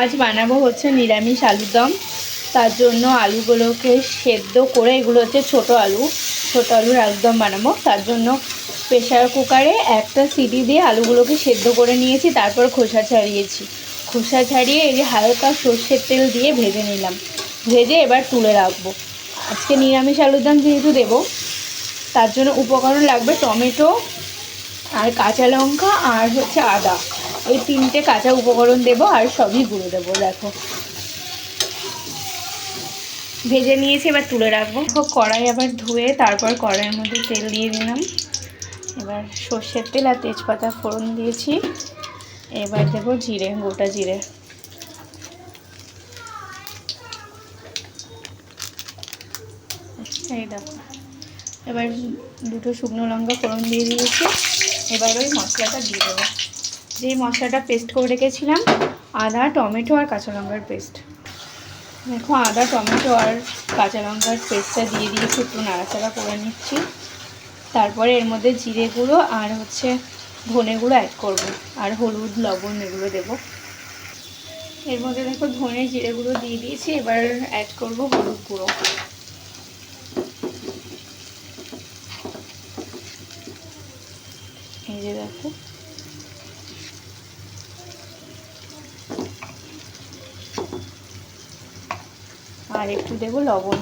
আজ বানাবো হচ্ছে নিরামিষ আলুর দম। তার জন্য আলুগুলোকে সেদ্ধ করে, এগুলো হচ্ছে ছোটো আলুর আলুর দম বানাবো। তার জন্য প্রেশার কুকারে একটা সিটি দিয়ে আলুগুলোকে সেদ্ধ করে নিয়েছি, তারপর খোসা ছাড়িয়েছি। খোসা ছাড়িয়ে এই যে হালকা সর্ষের তেল দিয়ে ভেজে নিলাম। ভেজে এবার তুলে রাখবো। আজকে নিরামিষ আলুর দম যেহেতু দেবো, তার জন্য উপকরণ লাগবে টমেটো আর কাঁচা লঙ্কা আর হচ্ছে আদা। এই তিনটে কাঁচা উপকরণ দেবো আর সবই গুঁড়ো দেবো। দেখো ভেজে নিয়েছি, এবার তুলে রাখবো। কড়াই আবার ধুয়ে তারপর কড়াইয়ের মধ্যে তেল দিয়ে দিলাম। এবার সর্ষের তেল আর তেজপাতা ফোড়ন দিয়েছি। এবার দেবো জিরে, গোটা জিরে। এই দেখো এবার দুটো শুকনো লঙ্কা ফোড়ন দিয়ে দিয়েছি। এবার ওই মশলাটা দিয়ে দেবো, যেই মশলাটা পেস্ট করে রেখেছিলাম, আদা টমেটো আর কাঁচা লঙ্কার পেস্ট। দেখো আদা টমেটো আর কাঁচা লঙ্কার পেস্টটা দিয়ে দিয়েছি, একটু নাড়াচাড়া করে নিচ্ছি। তারপরে এর মধ্যে জিরে গুঁড়ো আর হচ্ছে ধনে গুঁড়ো অ্যাড করবো, আর হলুদ লবণ এগুলো দেবো। এর মধ্যে দেখো ধনে জিরে গুঁড়ো দিয়ে দিয়েছি, এবার অ্যাড করবো হলুদ গুঁড়ো। এই যে দেখো আর একটু দেবো লবণ।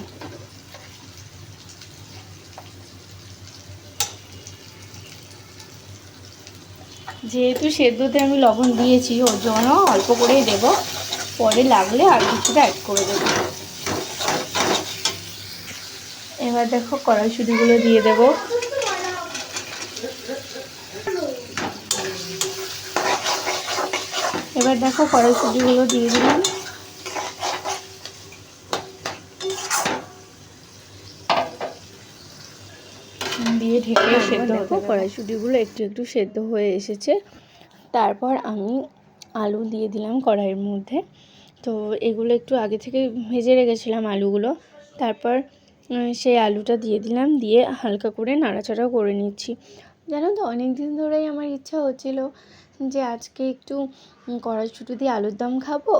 যেহেতু সেদ্ধতে আমি লবণ দিয়েছি, ওর জন্য অল্প করেই দেবো, পরে লাগলে আর কিছুটা অ্যাড করে দেবো। এবার দেখো কড়াইশুঁটিগুলো দিয়ে দেবো। এবার দেখো কড়াইশুঁটিগুলো দিয়ে দিলাম। দিয়ে ঢেকে সেদ্ধ হতে দেবো। কড়াইশুঁটিগুলো একটু একটু সেদ্ধ হয়ে এসেছে। তারপর আমি আলু দিয়ে দিলাম কড়াইয়ের মধ্যে। তো এগুলো একটু আগে থেকে ভেজে রেখেছিলাম আলুগুলো। তারপর সেই আলুটা দিয়ে দিলাম, দিয়ে হালকা করে নাড়াচাড়াও করে নিচ্ছি। জানো তো অনেক দিন ধরেই আমার ইচ্ছা হচ্ছিল যে আজকে একটু কড়াইশুঁটি দিয়ে আলুর দম খাবো,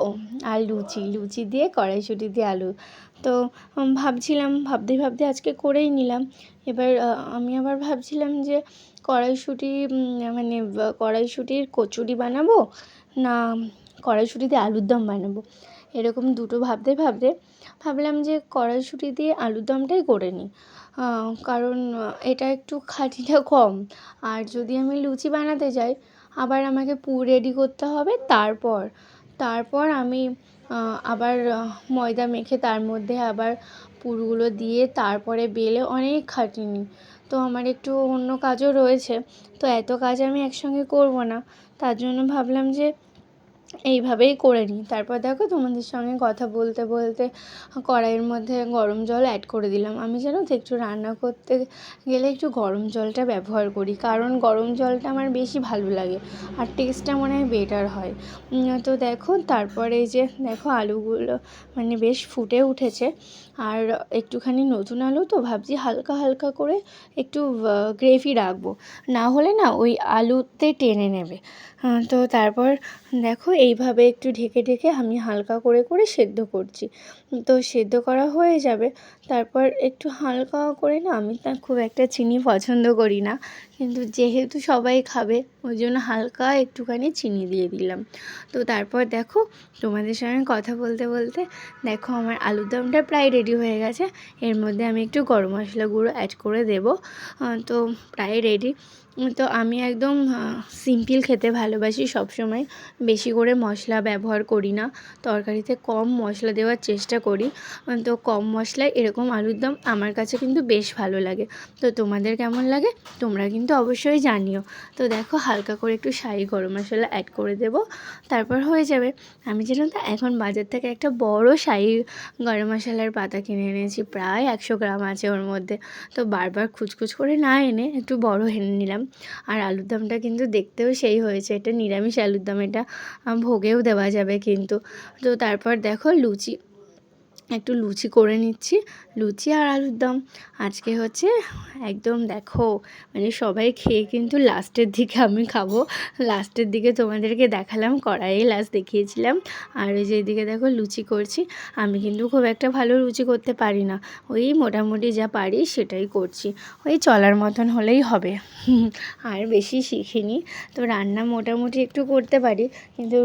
আর লুচি দিয়ে কড়াইশুঁটি দিয়ে আলু। তো ভাবতে ভাবতে আজকে করেই নিলাম। এবার আমি আবার ভাবছিলাম যে কড়াইশুঁটির কচুরি বানাবো না কড়াইশুঁটি দিয়ে আলুর দম বানাবো, এরকম দুটো ভাবলাম যে কড়াইশুঁটি দিয়ে আলুর দমটাই করে নিই। কারণ এটা একটু খাটনিটা কম। আর যদি আমি লুচি বানাতে যাই, আবার আমাকে পুর রেডি করতে হবে। তারপর আমি আবার ময়দা মেখে তার মধ্যে আবার পুরগুলো দিয়ে তারপরে বেলে অনেক খাটনি। তো আমার একটু অন্য কাজও রয়েছে, তো এত কাজ আমি একসঙ্গে করব না। তার জন্য ভাবলাম যে এইভাবেই করে নিই। তারপর দেখো তোমাদের সঙ্গে কথা বলতে বলতে কড়াইয়ের মধ্যে গরম জল অ্যাড করে দিলাম। আমি জানো তো একটু রান্না করতে গেলে একটু গরম জলটা ব্যবহার করি, কারণ গরম জলটা আমার বেশি ভালো লাগে আর টেস্টটা মনে হয় বেটার হয়। তো দেখো তারপরে এই যে দেখো আলুগুলো মানে বেশ ফুটে উঠেছে। আর একটুখানি নতুন আলু তো ভাবছি হালকা হালকা করে একটু গ্রেভি রাখবো, না হলে না ওই আলুতে টেনে নেবে। তো তারপর দেখো এইভাবে একটু ঢেকে ঢেকে আমি হালকা করে করে সেদ্ধ করছি। তো সেদ্ধ করা হয়ে যাবে। তারপর একটু হালকা করে না, আমি তা খুব একটা চিনি পছন্দ করি না, কিন্তু যেহেতু সবাই খাবে ওই জন্য হালকা একটুখানি চিনি দিয়ে দিলাম। তো তারপর দেখো তোমাদের সঙ্গে কথা বলতে বলতে দেখো আমার আলুর দমটা প্রায় রেডি হয়ে গেছে। এর মধ্যে আমি একটু গরম মশলা গুঁড়ো অ্যাড করে দেবো। তো প্রায় রেডি। তো আমি একদম সিম্পল খেতে ভালোবাসি সবসময়, বেশি করে মশলা ব্যবহার করি না, তরকারিতে কম মশলা দেওয়ার চেষ্টা করি। তো কম মশলায় এরকম আলুর দম আমার কাছে কিন্তু বেশ ভালো লাগে। তো তোমাদের কেমন লাগে তোমরা কিন্তু অবশ্যই জানিও। তো দেখো হালকা করে একটু শাহি গরম মশলা অ্যাড করে দেবো, তারপর হয়ে যাবে। আমি জানো তো এখন বাজার থেকে একটা বড় শাহি গরম মশলার পাতা কিনে এনেছি, প্রায় 100 গ্রাম আছে ওর মধ্যে। তো বারবার খুচখুচ করে না এনে একটু বড় এনে নিলাম। আর আলুর দমটা কিন্তু দেখতেও সেই হয়েছে, এটা নিরামিষ আলুর দম, এটা ভোগেও দেওয়া যাবে কিন্তু। তো তারপর দেখো একটু লুচি করে নিচ্ছি, লুচি আর আলুর দম। আজকে হচ্ছে একদম দেখো, মানে সবাই খেয়ে কিন্তু লাস্টের দিকে আমি খাবো। লাস্টের দিকে তোমাদেরকে দেখালাম, কড়াইয়ে লাস্ট দেখিয়েছিলাম। আর ওই যে এদিকে দেখো লুচি করছি। আমি কিন্তু খুব একটা ভালো লুচি করতে পারি না, ওই মোটামুটি যা পারি সেটাই করছি, ওই চলার মতন হলেই হবে। আর বেশি শিখিনি, তো রান্না মোটামুটি একটু করতে পারি, কিন্তু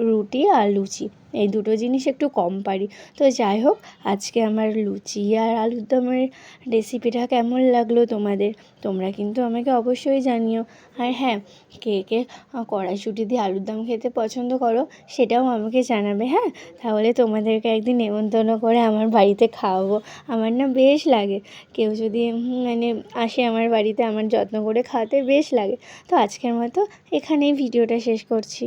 রুটি আর লুচি এই দুটো জিনিস একটু কম পারি। তো যাই হোক, আজকে আমার লুচি আর আলুর দমের রেসিপিটা কেমন লাগলো তোমাদের, তোমরা কিন্তু আমাকে অবশ্যই জানিও। আর হ্যাঁ, কে কে কড়াইশুঁটি দিয়ে আলুর দম খেতে পছন্দ করো সেটাও আমাকে জানাবে। হ্যাঁ, তাহলে তোমাদেরকে একদিন নেমন্তন্ন করে আমার বাড়িতে খাওয়াবো। আমার না বেশ লাগে, কেউ যদি মানে আসে আমার বাড়িতে, আমার যত্ন করে খাওয়াতে বেশ লাগে। তো আজকের মতো এখানেই ভিডিওটা শেষ করছি।